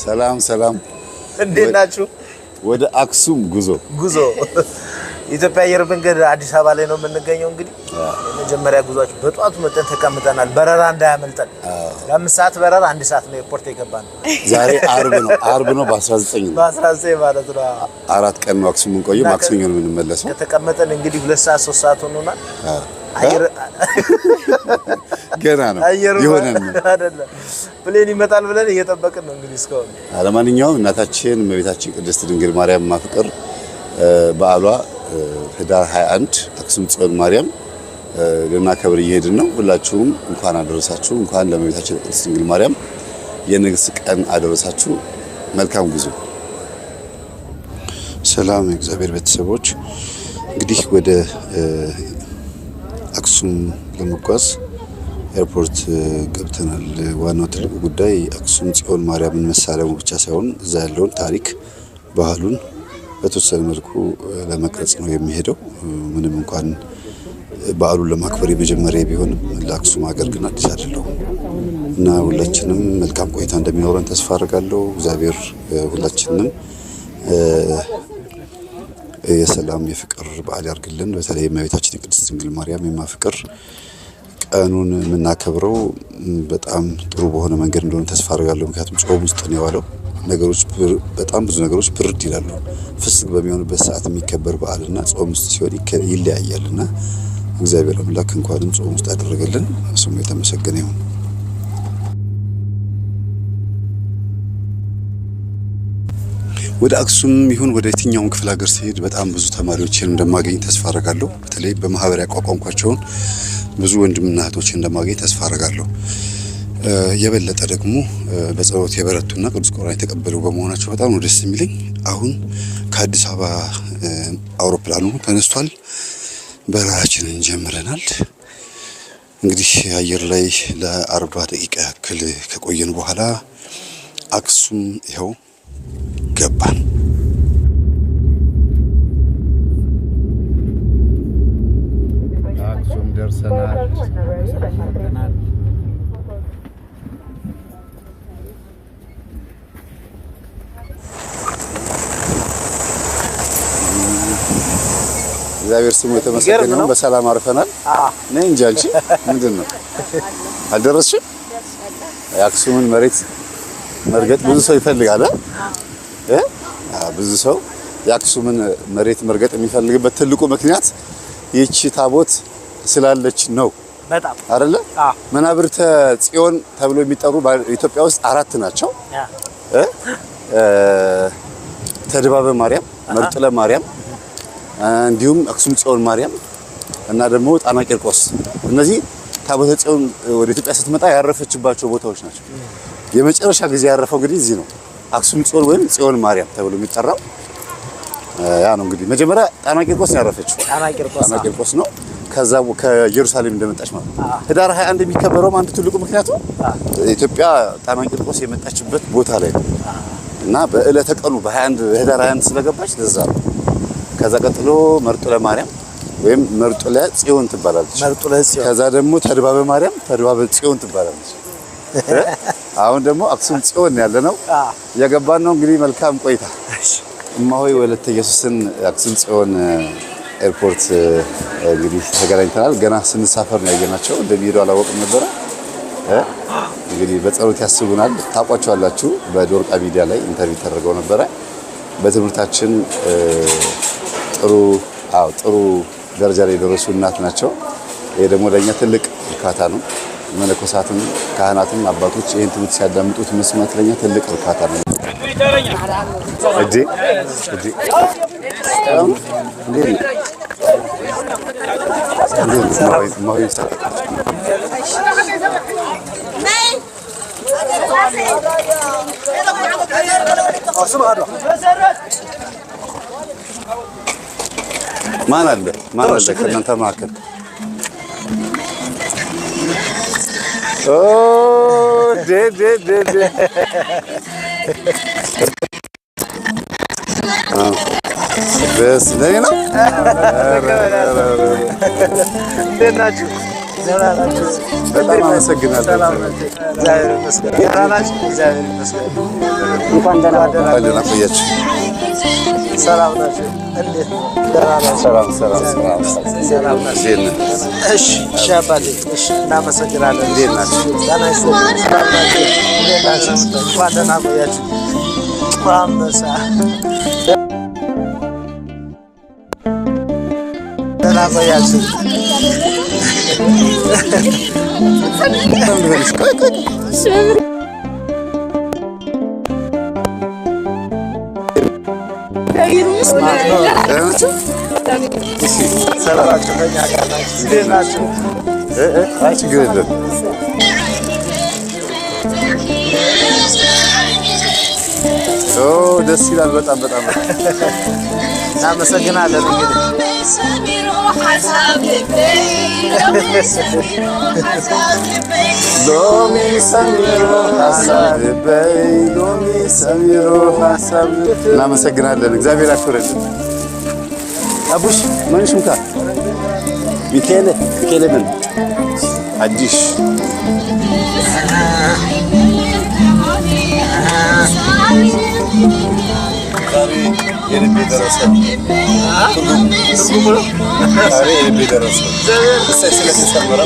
ሰላም ሰላም እንዴት ናችሁ? ወደ አክሱም ጉዞ ኢትዮጵያ አየር መንገድ አዲስ አበባ ላይ ነው የምንገኘው። እንግዲህ የመጀመሪያ ጉዟችን በጧቱ መጠን ተቀምጠናል። በረራ እንዳያመልጠን። ለ5 ሰዓት በረራ 1 ሰዓት ነው ኤርፖርት የገባነው። ዛሬ አርብ ነው በ19 ማለት ነው። 4 ቀን ነው አክሱም እንቆየው። ማክሰኞ ነው የምንመለሰው። ተቀመጠን እንግዲህ 2 ሰዓት 3 ሰዓት ሆኖናል። አየር ገና ነው ይሆነን አይደለም ፕሌን ይመጣል ብለን እየጠበቅን ነው እንግዲህ እስካሁን። ለማንኛውም እናታችን እመቤታችን ቅድስት ድንግል ማርያም ማፍቀር በዓሏ ህዳር 21 አክሱም ጽዮን ማርያም ለናከብር እየሄድን ነው። ሁላችሁም እንኳን አደረሳችሁ። እንኳን ለእመቤታችን ቅድስት ድንግል ማርያም የንግስ ቀን አደረሳችሁ። መልካም ጉዞ። ሰላም የእግዚአብሔር ቤተሰቦች፣ እንግዲህ ወደ አክሱም ለመጓዝ ኤርፖርት ገብተናል። ዋናው ትልቁ ጉዳይ አክሱም ጽዮን ማርያምን መሳለሙ ብቻ ሳይሆን እዛ ያለውን ታሪክ ባህሉን በተወሰነ መልኩ ለመቅረጽ ነው የሚሄደው። ምንም እንኳን በዓሉን ለማክበር የመጀመሪያ ቢሆንም ለአክሱም ሀገር ግን አዲስ አይደለም እና ሁላችንም መልካም ቆይታ እንደሚኖረን ተስፋ አደርጋለሁ። እግዚአብሔር ሁላችንም የሰላም የፍቅር በዓል ያርግልን። በተለይ እመቤታችን ቅድስት ድንግል ማርያም የማፍቅር ቀኑን የምናከብረው በጣም ጥሩ በሆነ መንገድ እንደሆነ ተስፋ አደርጋለሁ። ምክንያቱም ጾም ውስጥ ነው የዋለው። ነገሮች በጣም ብዙ ነገሮች ብርድ ይላሉ። ፍስክ በሚሆንበት ሰዓት የሚከበር በዓልና ጾም ውስጥ ሲሆን ይለያያልና እግዚአብሔር አምላክ እንኳንም ጾም ውስጥ ያደረገልን ስሙ የተመሰገነ ይሁን። ወደ አክሱም ይሁን ወደ የትኛውም ክፍለ ሀገር ሲሄድ በጣም ብዙ ተማሪዎችን እንደማገኝ ተስፋ አደርጋለሁ። በተለይ በማህበር ያቋቋምኳቸውን ብዙ ወንድምና እህቶችን እንደማገኝ ተስፋ አደርጋለሁ። የበለጠ ደግሞ በጸሎት የበረቱና ቅዱስ ቁርባን የተቀበሉ በመሆናቸው በጣም ነው ደስ የሚለኝ። አሁን ከአዲስ አበባ አውሮፕላኑ ተነስቷል። በረራችንን ጀምረናል። እንግዲህ አየር ላይ ለ40 ደቂቃ ያክል ከቆየን በኋላ አክሱም ይኸው ገባን። አክሱም ደርሰናል። እግዚአብሔር ስሙ የተመሰገነ ነው። በሰላም አርፈናል። ነኝ እንጂ አንቺ ምንድነው አልደረስሽም? የአክሱምን መሬት መርገጥ ብዙ ሰው ይፈልጋል። ብዙ ሰው የአክሱምን መሬት መርገጥ የሚፈልግበት ትልቁ ምክንያት ይህች ታቦት ስላለች ነው። በጣም አይደለ? መናብርተ ጽዮን ተብሎ የሚጠሩ በኢትዮጵያ ውስጥ 4 ናቸው። ተድባበ ማርያም፣ መርጥለ ማርያም፣ እንዲሁም አክሱም ጽዮን ማርያም እና ደግሞ ጣና ቂርቆስ። እነዚህ ታቦተ ጽዮን ወደ ኢትዮጵያ ስትመጣ ያረፈችባቸው ቦታዎች ናቸው። የመጨረሻ ጊዜ ያረፈው እንግዲህ እዚህ ነው። አክሱም ጽዮን ወይም ጽዮን ማርያም ተብሎ የሚጠራው ያ ነው። እንግዲህ መጀመሪያ ጣና ቂርቆስ ነው ያረፈችው። ጣና ቂርቆስ ነው። ከዛ ከኢየሩሳሌም እንደመጣች ማለት ነው። ህዳር 21 የሚከበረው አንዱ ትልቁ ምክንያቱ ኢትዮጵያ ጣና ቂርቆስ የመጣችበት ቦታ ላይ ነው እና በእለተ ቀኑ በ21 ህዳር 21 ስለገባች ለዛ ነው። ከዛ ቀጥሎ መርጡለ ማርያም ወይም መርጡለ ጽዮን ትባላለች። ከዛ ደግሞ ተድባበ ማርያም፣ ተድባበ ጽዮን ትባላለች። አሁን ደግሞ አክሱም ጽዮን ያለነው እየገባን ነው። እንግዲህ መልካም ቆይታ። እማሆይ ወለተ ኢየሱስን አክሱም ጽዮን ኤርፖርት እንግዲህ ተገናኝተናል። ገና ስንሳፈር ነው ያየናቸው። እንደሚሄዱ አላወቅም ነበረ። እንግዲህ በጸሎት ያስቡናል። ታውቋቸዋላችሁ። በዶርቃ ሚዲያ ላይ ኢንተርቪው ተደርገው ነበረ። በትምህርታችን ጥሩ ደረጃ ላይ የደረሱ እናት ናቸው። ይሄ ደግሞ ለኛ ትልቅ እርካታ ነው። መነኮሳትም ካህናትም አባቶች ይሄን ትምህርት ሲያዳምጡት መስማት ለኛ ትልቅ እርካታ ነው። ማን አለ ከእናንተ መካከል? በስ ለኔ ነው። እንዴት ናችሁ? በጣም አመሰግናለሁ። እግዚአብሔር ይመስገን። ደህና ናችሁ? እግዚአብሔር ይመስገን። እንኳን ደህና ቆያችሁ። ሰላም ናችሁ? እንዴት ነው? ደህና ናችሁ? ሰላም ናችሁ? እሺ፣ እሺ አባቴ፣ እሺ፣ እናመሰግናለን። እንዴት ናችሁ? ደህና ናችሁ? ሰላም ናችሁ? እንዴት ናችሁ? እንኳን ደህና ቆያችሁ። አንበሳ ደህና ቆያችሁ። ሰላማችሁ ከእኛ ጋር ናችሁ? እንዴት ናችሁ? ችግር የለም። ደስ ይላል። በጣም እናመሰግናለን። እንግዲህ እናመሰግናለን። እግዚአብሔር ያክብርልን። አቡሽ መንሽምካ ሚካኤል ምን አዲሽ የልቤ ደረሰ የልቤ ደረሰ እሰይ ስለተሰመረ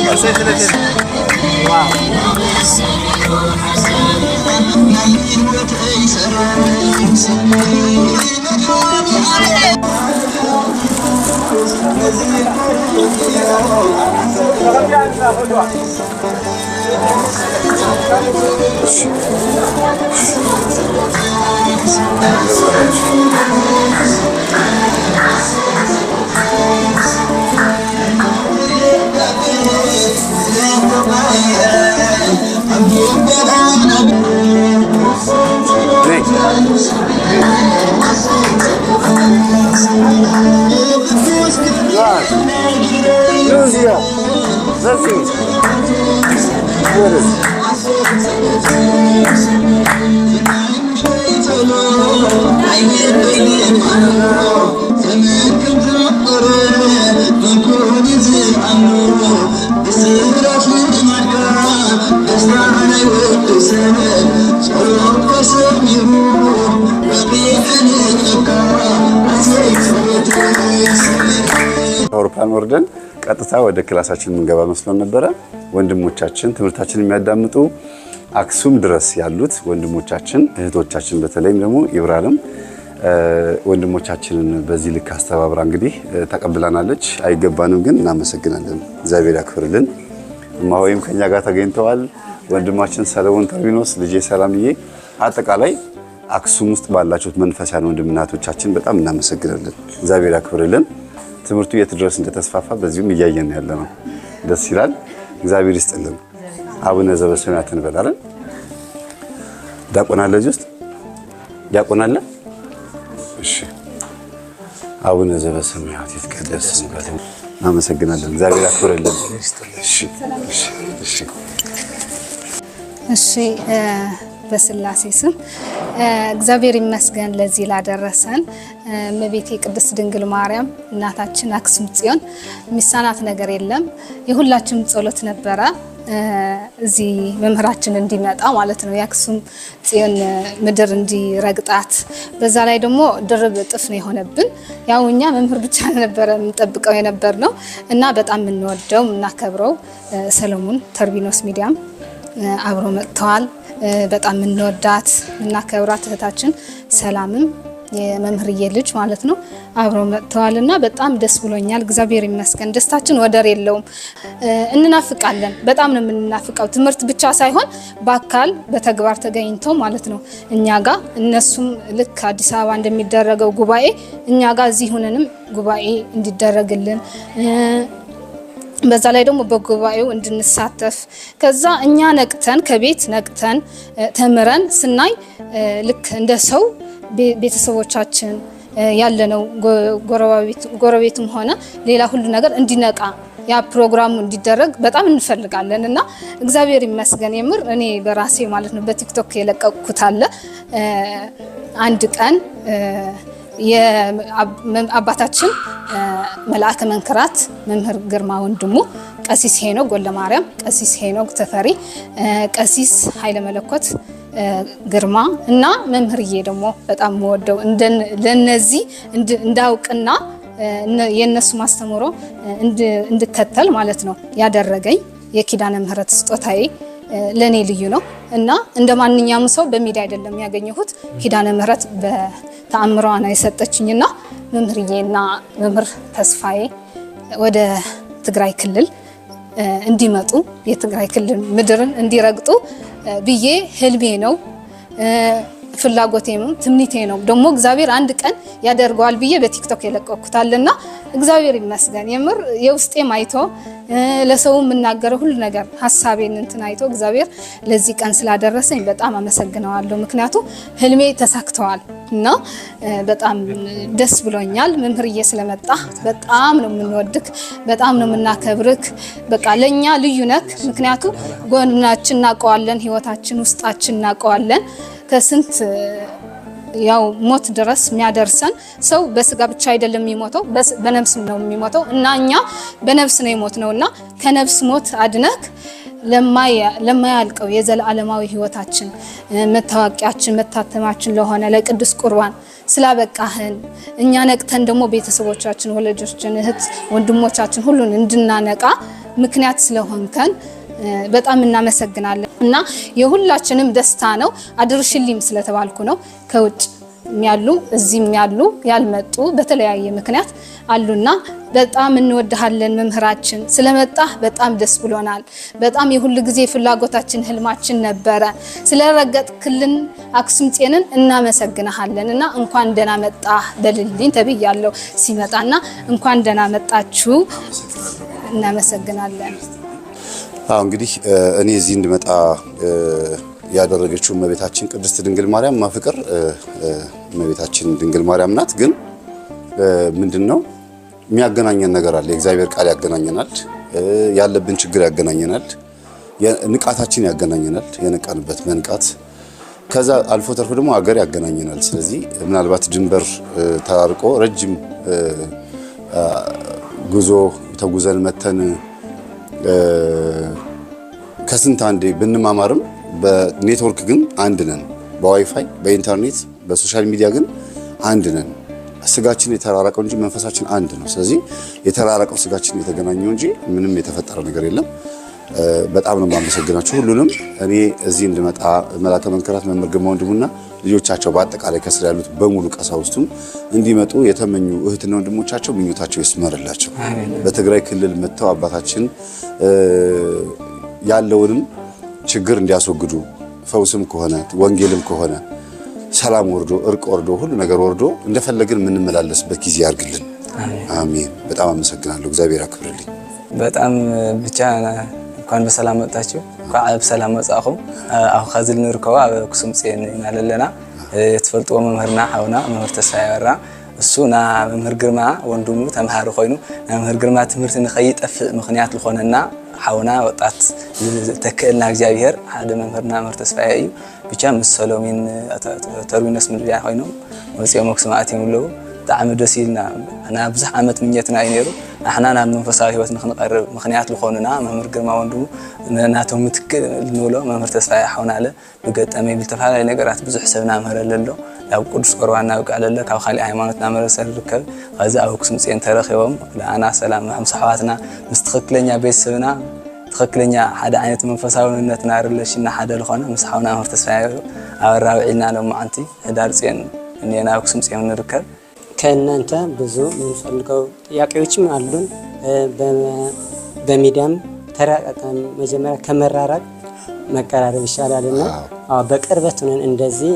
አውሮፕላን ወርደን ቀጥታ ወደ ክላሳችን የምንገባ መስሎን ነበረ። ወንድሞቻችን ትምህርታችንን የሚያዳምጡ አክሱም ድረስ ያሉት ወንድሞቻችን እህቶቻችን፣ በተለይም ደግሞ ይብራንም ወንድሞቻችንን በዚህ ልክ አስተባብራ እንግዲህ ተቀብላናለች። አይገባንም፣ ግን እናመሰግናለን። እግዚአብሔር ያክብርልን። እማሆይም ከኛ ጋር ተገኝተዋል። ወንድማችን ሰለሞን ተርቢኖስ፣ ልጄ ሰላምዬ፣ አጠቃላይ አክሱም ውስጥ ባላችሁት መንፈሳውያን ወንድምናቶቻችን በጣም እናመሰግናለን። እግዚአብሔር ያክብርልን። ትምህርቱ የት ድረስ እንደተስፋፋ በዚሁም እያየን ያለ ነው። ደስ ይላል። እግዚአብሔር ይስጥልን። አቡነ ዘበሰማያት እንበላለን። ዲያቆን አለ እዚህ ውስጥ ዲያቆን አለ። እሺ፣ አቡነ ዘበሰማያት ይትቀደስ ስምከ። እናመሰግናለን። እግዚአብሔር ያክብርልን። እሺ፣ እሺ፣ እሺ፣ እሺ። በስላሴ ስም እግዚአብሔር ይመስገን ለዚህ ላደረሰን እመቤቴ ቅድስት ድንግል ማርያም እናታችን አክሱም ጽዮን የሚሳናት ነገር የለም። የሁላችንም ጸሎት ነበረ እዚህ መምህራችን እንዲመጣ ማለት ነው። የአክሱም ጽዮን ምድር እንዲረግጣት፣ በዛ ላይ ደግሞ ድርብ እጥፍ ነው የሆነብን። ያው እኛ መምህር ብቻ ነበረ የምንጠብቀው የነበር ነው እና በጣም የምንወደው የምናከብረው ሰለሞን ተርቢኖስ ሚዲያም አብሮ መጥተዋል። በጣም የምንወዳት የምናከብራት እህታችን ሰላምም የመምህርዬ ልጅ ማለት ነው አብረው መጥተዋልና በጣም ደስ ብሎኛል። እግዚአብሔር ይመስገን። ደስታችን ወደር የለውም። እንናፍቃለን። በጣም ነው የምንናፍቀው። ትምህርት ብቻ ሳይሆን በአካል በተግባር ተገኝተው ማለት ነው እኛ ጋር እነሱም ልክ አዲስ አበባ እንደሚደረገው ጉባኤ እኛ ጋር እዚህ ሆነንም ጉባኤ እንዲደረግልን በዛ ላይ ደግሞ በጉባኤው እንድንሳተፍ ከዛ እኛ ነቅተን ከቤት ነቅተን ተምረን ስናይ ልክ እንደ ሰው ቤተሰቦቻችን ያለነው ጎረቤቱም ሆነ ሌላ ሁሉ ነገር እንዲነቃ ያ ፕሮግራሙ እንዲደረግ በጣም እንፈልጋለን እና እግዚአብሔር ይመስገን። የምር እኔ በራሴ ማለት ነው በቲክቶክ የለቀቅኩት አለ አንድ ቀን የአባታችን መልአከ መንክራት መምህር ግርማ ወንድሙ ቀሲስ ሄኖክ ወልደማርያም ቀሲስ ሄኖክ ተፈሪ ቀሲስ ኃይለ መለኮት ግርማ እና መምህርዬ ደግሞ በጣም ወደው ለነዚህ እንዳውቅና የነሱ ማስተምሮ እንድከተል ማለት ነው ያደረገኝ የኪዳነ ምህረት ስጦታዬ ለኔ ልዩ ነው እና እንደማንኛውም ሰው በሚዲያ አይደለም ያገኘሁት ኪዳነ ምህረት በተአምሯ ነው የሰጠችኝና መምህርዬና መምህር ተስፋዬ ወደ ትግራይ ክልል እንዲመጡ የትግራይ ክልል ምድርን እንዲረግጡ ብዬ ህልሜ ነው ፍላጎቴም ትምኒቴ ነው ደግሞ እግዚአብሔር አንድ ቀን ያደርገዋል ብዬ በቲክቶክ የለቀኩታልና እግዚአብሔር ይመስገን የምር የውስጤ ማይቶ ለሰው የምናገረው ሁሉ ነገር ሐሳቤን እንትን አይቶ እግዚአብሔር ለዚህ ቀን ስላደረሰኝ በጣም አመሰግናለሁ ምክንያቱም ህልሜ ተሳክቷል እና በጣም ደስ ብሎኛል መምህርዬ ስለመጣ በጣም ነው የምንወድክ በጣም ነው የምናከብርክ በቃ ለኛ ልዩ ነክ ምክንያቱም ጎናችን እናቀዋለን ህይወታችን ውስጣችን እናቀዋለን ከስንት ያው ሞት ድረስ የሚያደርሰን ሰው በስጋ ብቻ አይደለም የሚሞተው በነፍስ ነው የሚሞተው እና እኛ በነፍስ ነው የሞትነውና ከነፍስ ሞት አድነክ ለማያልቀው የዘላለማዊ ህይወታችን መታወቂያችን መታተማችን ለሆነ ለቅዱስ ቁርባን ስላበቃህን እኛ ነቅተን ደግሞ ቤተሰቦቻችን ወላጆቻችን እህት ወንድሞቻችን ሁሉን እንድናነቃ ምክንያት ስለሆንከን በጣም እናመሰግናለን እና የሁላችንም ደስታ ነው አድርሽልኝ ስለተባልኩ ነው ከውጭ የሚያሉ እዚህም ያሉ ያልመጡ በተለያየ ምክንያት አሉና በጣም እንወድሃለን መምህራችን ስለመጣ በጣም ደስ ብሎናል በጣም የሁሉ ጊዜ ፍላጎታችን ህልማችን ነበረ ስለረገጥክልን አክሱም ጽዮንን እናመሰግናሃለንና እንኳን ደህና መጣ በልልኝ ተብያለሁ ሲመጣና እንኳን ደህና መጣችሁ እናመሰግናለን እንግዲህ እኔ እዚህ እንድመጣ ያደረገችው እመቤታችን ቅድስት ድንግል ማርያም ማፍቀር እመቤታችን ድንግል ማርያም ናት ግን ምንድነው የሚያገናኘን ነገር አለ የእግዚአብሔር ቃል ያገናኘናል ያለብን ችግር ያገናኘናል ንቃታችን ያገናኘናል የነቃንበት መንቃት ከዛ አልፎ ተርፎ ደግሞ ሀገር ያገናኘናል ስለዚህ ምናልባት ድንበር ተራርቆ ረጅም ጉዞ ተጉዘን መተን ከስንት አንዴ ብንማማርም በኔትወርክ ግን አንድ ነን በዋይፋይ በኢንተርኔት በሶሻል ሚዲያ ግን አንድ ነን ስጋችን የተራራቀው እንጂ መንፈሳችን አንድ ነው ስለዚህ የተራራቀው ስጋችን የተገናኘው እንጂ ምንም የተፈጠረ ነገር የለም በጣም ነው ማመሰግናችሁ ሁሉንም እኔ እዚህ እንድመጣ መልአከ መንክራት መምህር ግርማ ወንድሙና ልጆቻቸው በአጠቃላይ ከስራ ያሉት በሙሉ ቀሳውስቱም እንዲመጡ የተመኙ እህትና ወንድሞቻቸው ምኞታቸው ይስመርላቸው በትግራይ ክልል መተው አባታችን ያለውንም ችግር እንዲያስወግዱ ፈውስም ከሆነ ወንጌልም ከሆነ ሰላም ወርዶ እርቅ ወርዶ ሁሉ ነገር ወርዶ እንደፈለግን ምንመላለስበት ጊዜ ያርግልን አሜን በጣም አመሰግናለሁ እግዚአብሔር ያክብርልኝ በጣም ብቻ እንኳን በሰላም መጣችሁ እንኳን በሰላም መጣችሁ አሁ ካዝል ንርከው አክሱም ጽዮን እናለለና የተፈልጠው መምህርና ሐውና መምህር ተሳያራ እሱና መምህር ግርማ ወንድሙ ተማሃሩ ኮይኑ መምህር ግርማ ትምህርት ንኸይጠፍ ምክንያት ለኾነና ሐውና ወጣት ተከልና እግዚአብሔር ሓደ መምህርና መምህር ተስፋዬ ብቻ መሰሎሚን ተርዊነስ ምድያ ኮይኑ ወጽኦም አክሱም አትየምለው ጣዕም ደስ ይልና እና ብዙሕ ዓመት ምኘትና ይነሩ احنا ናብ መንፈሳዊ ህይወት ንኽንቀርብ ምክንያት ለኾኑና መምህር ግርማ ወንድሙ ናቶም ምትክል ንብሎ መምህር ተስፋዬ ሐውናለ በገጠመኝ ብልተፋላይ ነገራት ብዙሕ ሰብና መረለሎ ያው ቅዱስ ቁርባን ናውቃለለ ካብ ኻሊ ሃይማኖትና መረሰል ርከብ ከዛ አክሱም ጽዮን ተረኺቦም ለአና ሰላም ምሳሓዋትና ምስተኽክለኛ ቤተሰብና ተኽክለኛ ሓደ ዓይነት መንፈሳዊነትና ሪሌሽንና ሓደ ለኾነ ምሳሓውና መምህር ተስፋዬ አወራውዒልና ነው ማዓንቲ ህዳር ጽዮን እኔና አክሱም ጽዮን ንርከብ ከእናንተ ብዙ የምንፈልገው ጥያቄዎችም አሉን በሚዲያም ተራቀቀን መጀመሪያ ከመራራቅ መቀራረብ ይሻላልና በቅርበት ሆነን እንደዚህ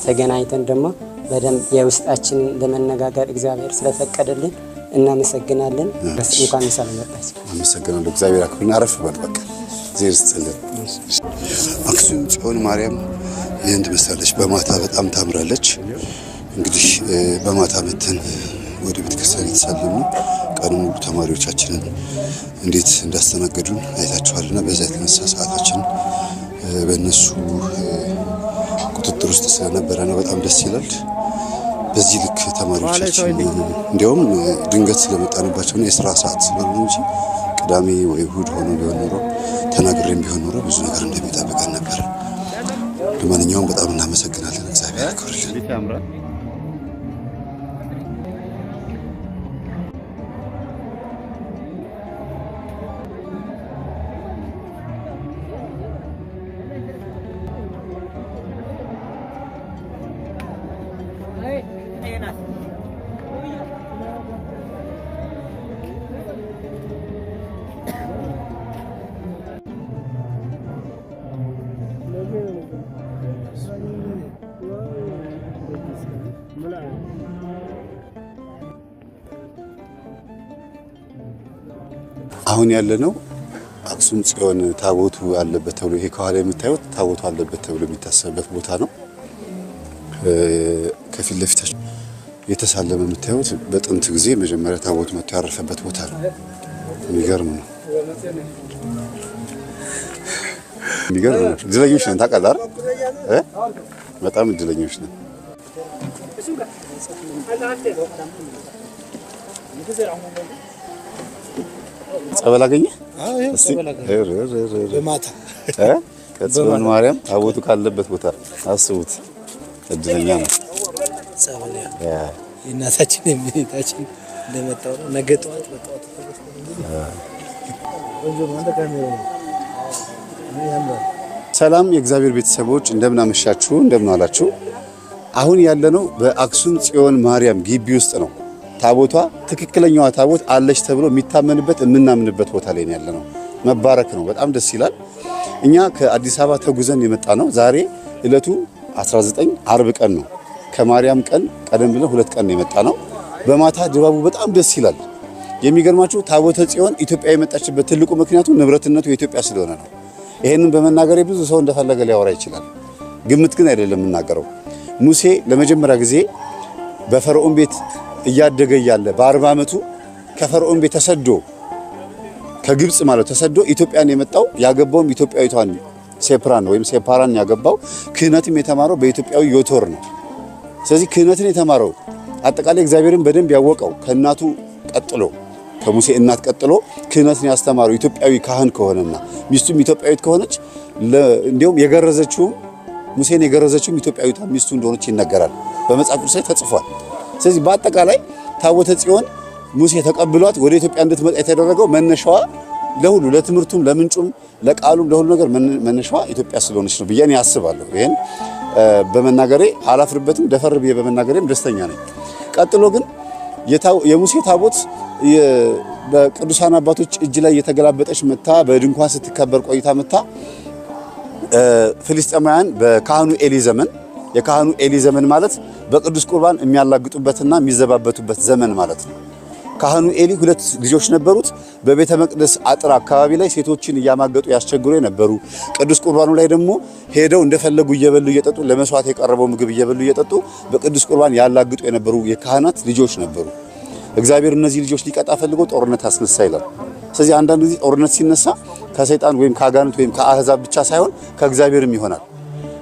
ተገናኝተን ደግሞ በደንብ የውስጣችን ለመነጋገር እግዚአብሔር ስለፈቀደልን እናመሰግናለን እንኳን ሰላም መጣችሁ አመሰግናለሁ እግዚአብሔር አክብርና አረፍ በል በቃ ዜር ጽልን አክሱም ጽዮን ማርያም ይህን ትመስላለች በማታ በጣም ታምራለች እንግዲህ በማታ መተን ወደ ቤተክርስቲያን የተሳለሙ ቀኑ ሙሉ ተማሪዎቻችንን እንዴት እንዳስተናገዱን አይታችኋልና በዛ የተነሳ ሰዓታችን በእነሱ ቁጥጥር ውስጥ ስለነበረ ነው በጣም ደስ ይላል በዚህ ልክ ተማሪዎቻችን እንዲያውም ድንገት ስለመጣንባቸው ነው የሥራ ሰዓት ስለሆነ እንጂ ቅዳሜ ወይ እሑድ ሆኖ ቢሆን ኖሮ ተናግሬም ቢሆን ኖሮ ብዙ ነገር እንደሚጠብቀን ነበር። ለማንኛውም በጣም እናመሰግናለን። እግዚአብሔር ያክብርልን። አሁን ያለነው አክሱም ጽዮን ታቦቱ አለበት ተብሎ ይሄ ከኋላ የምታዩት ታቦቱ አለበት ተብሎ የሚታሰብበት ቦታ ነው። ከፊት ለፊታችን የተሳለመ የምታዩት በጥንት ጊዜ መጀመሪያ ታቦቱ መጥቶ ያረፈበት ቦታ ነው። የሚገርም ነው። የሚገርም ነው። እድለኞች ነን ታውቃለህ አይደል? በጣም እድለኞች ነን። ጸበል አገኘህ? በማታ ከጽዮን ማርያም ታቦቱ ካለበት ቦታ አስቡት። እድለኛ ነው። ጸበል የእናታችን የቤታችን እንደመጣው ነው። ነገ ጠዋት በጠዋት ሰላም የእግዚአብሔር ቤተሰቦች እንደምን አመሻችሁ፣ እንደምን አላችሁ። አሁን ያለነው በአክሱም ጽዮን ማርያም ግቢ ውስጥ ነው። ታቦቷ ትክክለኛዋ ታቦት አለች ተብሎ የሚታመንበት የምናምንበት ቦታ ላይ ያለነው። መባረክ ነው። በጣም ደስ ይላል። እኛ ከአዲስ አበባ ተጉዘን የመጣ ነው። ዛሬ እለቱ 19 አርብ ቀን ነው። ከማርያም ቀን ቀደም ብለን 2 ቀን የመጣ ነው። በማታ ድባቡ በጣም ደስ ይላል። የሚገርማችሁ ታቦተ ጽዮን ኢትዮጵያ የመጣችበት ትልቁ ምክንያቱ ንብረትነቱ የኢትዮጵያ ስለሆነ ነው። ይሄንን በመናገር ብዙ ሰው እንደፈለገ ሊያወራ ይችላል። ግምት ግን አይደለም የምናገረው። ሙሴ ለመጀመሪያ ጊዜ በፈርዖን ቤት እያደገ ያለ በ40 ዓመቱ ከፈርዖን ቤት ተሰዶ ከግብጽ ማለት ተሰዶ ኢትዮጵያን የመጣው ያገባውም ኢትዮጵያዊቷን ሴፕራን ወይም ሴፓራን ያገባው ክህነትም የተማረው በኢትዮጵያዊ ዮቶር ነው። ስለዚህ ክህነትን የተማረው አጠቃላይ እግዚአብሔርን በደንብ ያወቀው ከእናቱ ቀጥሎ ከሙሴ እናት ቀጥሎ ክህነትን ያስተማረው ኢትዮጵያዊ ካህን ከሆነና ሚስቱም ኢትዮጵያዊት ከሆነች እንዲሁም የገረዘችው ሙሴን የገረዘችው ኢትዮጵያዊቷ ሚስቱ እንደሆነች ይነገራል። በመጽሐፍ ቅዱስ ላይ ተጽፏል። ስለዚህ በአጠቃላይ ታቦተ ጽዮን ሙሴ ተቀብሏት ወደ ኢትዮጵያ እንድትመጣ የተደረገው መነሻዋ ለሁሉ ለትምህርቱም፣ ለምንጩም፣ ለቃሉም ለሁሉ ነገር መነሻዋ ኢትዮጵያ ስለሆነች ነው ብዬ እኔ አስባለሁ። ይሄን በመናገሬ አላፍርበትም። ደፈር ብዬ በመናገሬም ደስተኛ ነኝ። ቀጥሎ ግን የሙሴ ታቦት በቅዱሳን አባቶች እጅ ላይ የተገላበጠች መታ በድንኳን ስትከበር ቆይታ መታ ፍልስጤማውያን በካህኑ ኤሊ ዘመን የካህኑ ኤሊ ዘመን ማለት በቅዱስ ቁርባን የሚያላግጡበትና የሚዘባበቱበት ዘመን ማለት ነው። ካህኑ ኤሊ 2 ልጆች ነበሩት። በቤተ መቅደስ አጥር አካባቢ ላይ ሴቶችን እያማገጡ ያስቸግሩ የነበሩ፣ ቅዱስ ቁርባኑ ላይ ደግሞ ሄደው እንደፈለጉ እየበሉ እየጠጡ ለመስዋዕት የቀረበው ምግብ እየበሉ እየጠጡ በቅዱስ ቁርባን ያላግጡ የነበሩ የካህናት ልጆች ነበሩ። እግዚአብሔር እነዚህ ልጆች ሊቀጣ ፈልጎ ጦርነት አስነሳ ይላል። ስለዚህ አንዳንድ ጊዜ ጦርነት ሲነሳ ከሰይጣን ወይም ከአጋንንት ወይም ከአህዛብ ብቻ ሳይሆን ከእግዚአብሔርም ይሆናል።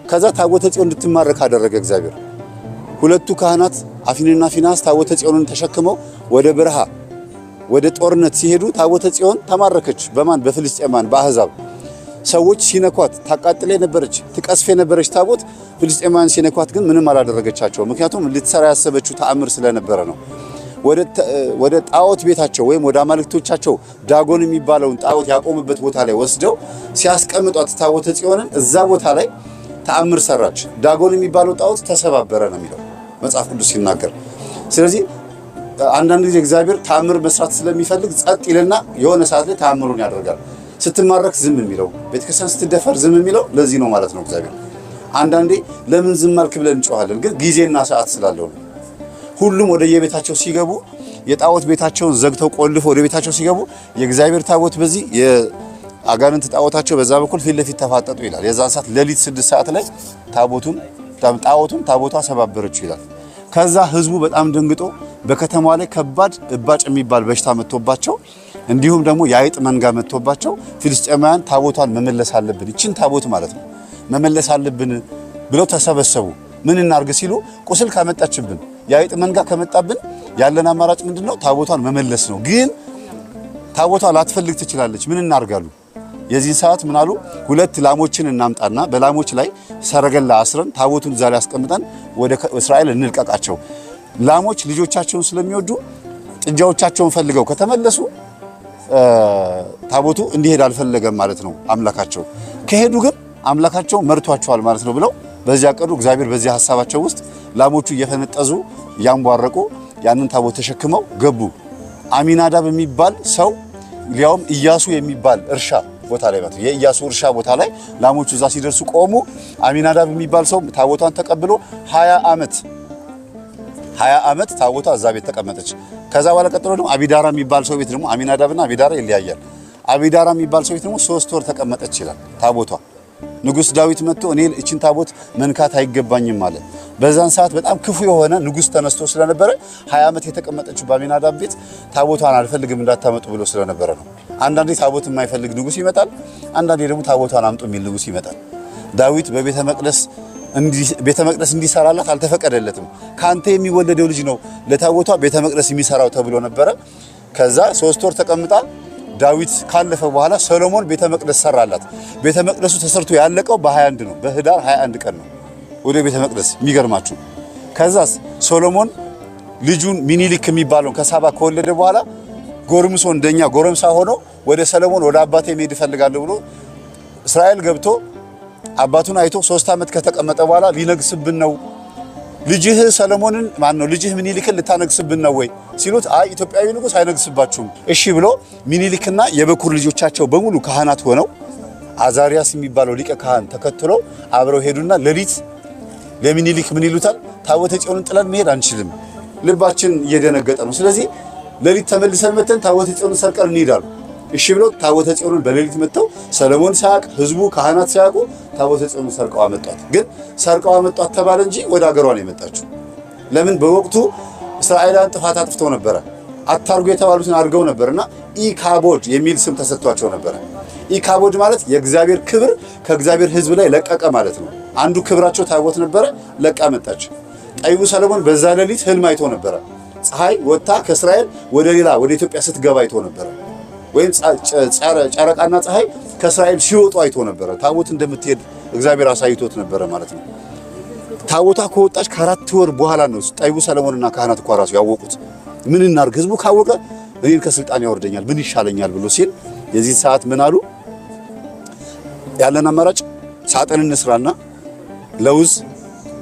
ከዛ ታቦተ ጽዮን እንድትማረክ አደረገ እግዚአብሔር። 2ቱ ካህናት አፊንና ፊናስ ታቦተ ጽዮንን ተሸክመው ወደ በረሃ ወደ ጦርነት ሲሄዱ ታቦተ ጽዮን ተማረከች። በማን? በፍልስጤማን በአህዛብ ሰዎች ሲነኳት ታቃጥለ ነበረች፣ ትቀስፍ ነበረች ታቦት። ፍልስጤማን ሲነኳት ግን ምንም አላደረገቻቸው። ምክንያቱም ልትሰራ ያሰበችው ተአምር ስለነበረ ነው። ወደ ጣዖት ቤታቸው ወይም ወደ አማልክቶቻቸው ዳጎን የሚባለውን ጣዖት ያቆሙበት ቦታ ላይ ወስደው ሲያስቀምጧት ታቦተ ጽዮንን እዛ ቦታ ላይ ተአምር ሰራች። ዳጎን የሚባለው ጣዖት ተሰባበረ ነው የሚለው መጽሐፍ ቅዱስ ሲናገር። ስለዚህ አንዳንድ ጊዜ እግዚአብሔር ተአምር መስራት ስለሚፈልግ ጸጥ ይልና የሆነ ሰዓት ላይ ተአምሩን ያደርጋል። ስትማረክ ዝም የሚለው ቤተክርስቲያን ስትደፈር ዝም የሚለው ለዚህ ነው ማለት ነው። እግዚአብሔር አንዳንዴ ለምን ዝም አልክ ብለን እንጮሃለን፣ ግን ጊዜና ሰዓት ስላለው ነው። ሁሉም ወደ የቤታቸው ሲገቡ የጣዖት ቤታቸውን ዘግተው ቆልፈው ወደ ቤታቸው ሲገቡ የእግዚአብሔር ታቦት በዚህ የአጋንንት ጣዖታቸው በዛ በኩል ፊት ለፊት ተፋጠጡ ይላል። የዛን ሰዓት ሌሊት 6 ሰዓት ላይ ታቦቷ ሰባበረችው ይላል። ከዛ ህዝቡ በጣም ደንግጦ በከተማዋ ላይ ከባድ እባጭ የሚባል በሽታ መጥቶባቸው እንዲሁም ደግሞ የአይጥ መንጋ መጥቶባቸው ፍልስጤማውያን ታቦቷን መመለስ አለብን፣ ይችን ታቦት ማለት ነው መመለስ አለብን ብለው ተሰበሰቡ። ምን እናርግ ሲሉ ቁስል ካመጣችብን የአይጥ መንጋ ከመጣብን ያለን አማራጭ ምንድነው? ታቦቷን መመለስ ነው። ግን ታቦቷ ላትፈልግ ትችላለች። ምን እናርጋሉ? የዚህ ሰዓት ምን አሉ? 2 ላሞችን እናምጣና በላሞች ላይ ሰረገላ አስረን ታቦቱን ዛሬ አስቀምጠን ወደ እስራኤል እንልቀቃቸው። ላሞች ልጆቻቸውን ስለሚወዱ ጥጃዎቻቸውን ፈልገው ከተመለሱ ታቦቱ እንዲሄድ አልፈለገም ማለት ነው አምላካቸው። ከሄዱ ግን አምላካቸው መርቷቸዋል ማለት ነው ብለው በዚያ ቀዱ። እግዚአብሔር በዚያ ሐሳባቸው ውስጥ ላሞቹ እየፈነጠዙ ያንቧረቁ ያንን ታቦት ተሸክመው ገቡ። አሚናዳብ የሚባል ሰው ሊያውም ኢያሱ የሚባል እርሻ ቦታ ላይ ማለት የኢያሱ እርሻ ቦታ ላይ ላሞቹ እዛ ሲደርሱ ቆሙ። አሚናዳብ የሚባል ሰው ታቦቷን ተቀብሎ 20 ዓመት ታቦቷ እዛ ቤት ተቀመጠች። ከዛ በኋላ ቀጥሎ ደግሞ አቢዳራ የሚባል ሰው ቤት ደግሞ አሚናዳብና አቢዳራ ይለያያል። አቢዳራ የሚባል ሰው ቤት ደግሞ 3 ወር ተቀመጠች ይላል ታቦቷ። ንጉስ ዳዊት መጥቶ እኔ እቺን ታቦት መንካት አይገባኝም ማለት በዛን ሰዓት በጣም ክፉ የሆነ ንጉስ ተነስቶ ስለነበረ 20 ዓመት የተቀመጠችው በአሚናዳብ ቤት ታቦቷን አልፈልግም እንዳታመጡ ብሎ ስለነበረ ነው። አንዳንዴ ታቦት የማይፈልግ ንጉስ ይመጣል፣ አንዳንዴ ደግሞ ታቦቷን አምጡ የሚል ንጉስ ይመጣል። ዳዊት በቤተ መቅደስ እንዲሰራላት አልተፈቀደለትም። ካንተ የሚወለደው ልጅ ነው ለታቦቷ ቤተ መቅደስ የሚሰራው ተብሎ ነበረ። ከዛ 3 ወር ተቀምጣ ዳዊት ካለፈ በኋላ ሰሎሞን ቤተ መቅደስ ሰራላት። ቤተ መቅደሱ ተሰርቶ ያለቀው በ21 ነው፣ በህዳር 21 ቀን ነው ወደ ቤተ መቅደስ የሚገርማችሁ። ከዛስ ሶሎሞን ልጁን ሚኒሊክ የሚባለውን ከሳባ ከወለደ በኋላ ጎርምሶ እንደኛ ጎረምሳ ሆኖ ወደ ሰሎሞን ወደ አባቴ መሄድ እፈልጋለሁ ብሎ እስራኤል ገብቶ አባቱን አይቶ 3 ዓመት ከተቀመጠ በኋላ ሊነግስብን ነው ልጅህ ሰሎሞንን ማን ነው ልጅህ ሚኒሊክን ልታነግስብን ነው ወይ ሲሉት አይ ኢትዮጵያዊ ንጉስ አይነግስባችሁም እሺ ብሎ ሚኒሊክና የበኩር ልጆቻቸው በሙሉ ካህናት ሆነው አዛሪያስ የሚባለው ሊቀ ካህን ተከትሎ አብረው ሄዱና ሌሊት ለሚኒሊክ ምን ይሉታል? ታቦተ ጽዮንን ጥለን መሄድ አንችልም፣ ልባችን እየደነገጠ ነው። ስለዚህ ሌሊት ተመልሰን መተን ታቦተ ጽዮንን ሰርቀን እንሄዳለን። እሺ ብሎ ታቦተ ጽዮንን በሌሊት መተው ሰሎሞን ሳያውቅ ህዝቡ ካህናት ሳያውቁ ታቦተ ጽዮንን ሰርቀው አመጧት። ግን ሰርቀው አመጧት ተባለ እንጂ ወደ ሀገሯ ነው የመጣችው። ለምን? በወቅቱ እስራኤላውያን ጥፋት አጥፍተው ነበረ። አታርጉ የተባሉትን አድርገው ነበርና ኢካቦድ የሚል ስም ተሰጥቷቸው ነበረ። ኢካቦድ ማለት የእግዚአብሔር ክብር ከእግዚአብሔር ህዝብ ላይ ለቀቀ ማለት ነው። አንዱ ክብራቸው ታቦት ነበረ፣ ለቃ መጣች። ጠቢቡ ሰሎሞን በዛ ሌሊት ህልም አይቶ ነበረ። ፀሐይ ወጣ ከእስራኤል ወደ ኢትዮጵያ ስትገባ አይቶ ነበረ። ወይም ጨረቃና ፀሐይ ከእስራኤል ሲወጡ አይቶ ነበረ። ታቦት እንደምትሄድ እግዚአብሔር አሳይቶት ነበረ ማለት ነው። ታቦታ ከወጣች ከ4 ወር በኋላ ነው ጠቢቡ ሰሎሞንና ካህናት እኮ ራሱ ያወቁት። ምን እናርግ ህዝቡ ካወቀ እኔን ከስልጣን ያወርደኛል ምን ይሻለኛል ብሎ ሲል የዚህ ሰዓት ምን አሉ? ያለን አማራጭ ሳጥን እንስራና ለውዝ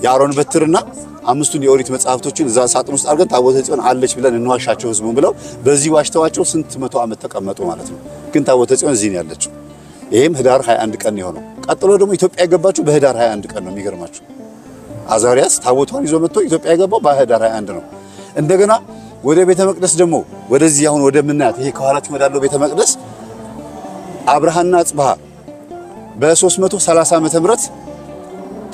የአሮን በትርና 5ቱን የኦሪት መጽሐፍቶችን እዛ ሳጥን ውስጥ አድርገን ታቦተ ጽዮን አለች ብለን እንዋሻቸው ህዝቡን ብለው በዚህ ዋሽተዋቸው ስንት መቶ ዓመት ተቀመጡ ማለት ነው። ግን ታቦተ ጽዮን እዚህ ነው ያለችው። ይሄም ህዳር 21 ቀን የሆነው። ቀጥሎ ደግሞ ኢትዮጵያ የገባችው በህዳር 21 ቀን ነው። የሚገርማችሁ አዛሪያስ ታቦቷን ይዞ መጥቶ ኢትዮጵያ የገባው በህዳር 21 ነው። እንደገና ወደ ቤተ መቅደስ ደግሞ ወደዚህ አሁን ወደ ምናያት ይሄ ከኋላችሁ ወዳለው ቤተ መቅደስ አብርሃና አጽብሃ በ330 ዓመተ ምህረት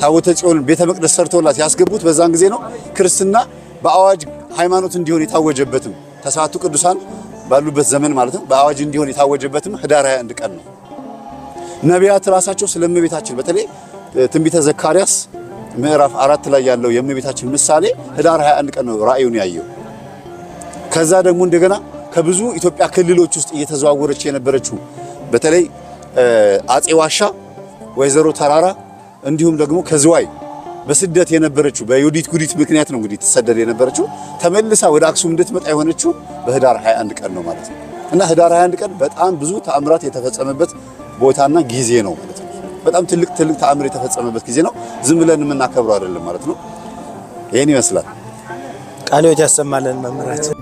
ታቦተ ጽዮን ቤተ መቅደስ ሰርተውላት ያስገቡት በዛን ጊዜ ነው። ክርስትና በአዋጅ ሃይማኖት እንዲሆን የታወጀበትም ተስዓቱ ቅዱሳን ባሉበት ዘመን ማለት ነው። በአዋጅ እንዲሆን የታወጀበትም ህዳር 21 ቀን ነው። ነቢያት ራሳቸው ስለ እመቤታችን በተለይ ትንቢተ ዘካርያስ ምዕራፍ 4 ላይ ያለው የእመቤታችን ምሳሌ ህዳር 21 ቀን ነው ራእዩን ያየው። ከዛ ደግሞ እንደገና ከብዙ ኢትዮጵያ ክልሎች ውስጥ እየተዘዋወረች የነበረችው በተለይ አጼ ዋሻ፣ ወይዘሮ ተራራ እንዲሁም ደግሞ ከዝዋይ በስደት የነበረችው በዮዲት ጉዲት ምክንያት ነው እንግዲህ ተሰደደ የነበረችው ተመልሳ ወደ አክሱም እንድትመጣ የሆነችው በህዳር 21 ቀን ነው ማለት ነው። እና ህዳር 21 ቀን በጣም ብዙ ተአምራት የተፈጸመበት ቦታና ጊዜ ነው ማለት ነው። በጣም ትልቅ ተአምር የተፈጸመበት ጊዜ ነው። ዝም ብለን የምናከብረው አይደለም ማለት ነው። ይሄን ይመስላል። ቃልዎት ያሰማልን መምህራችን።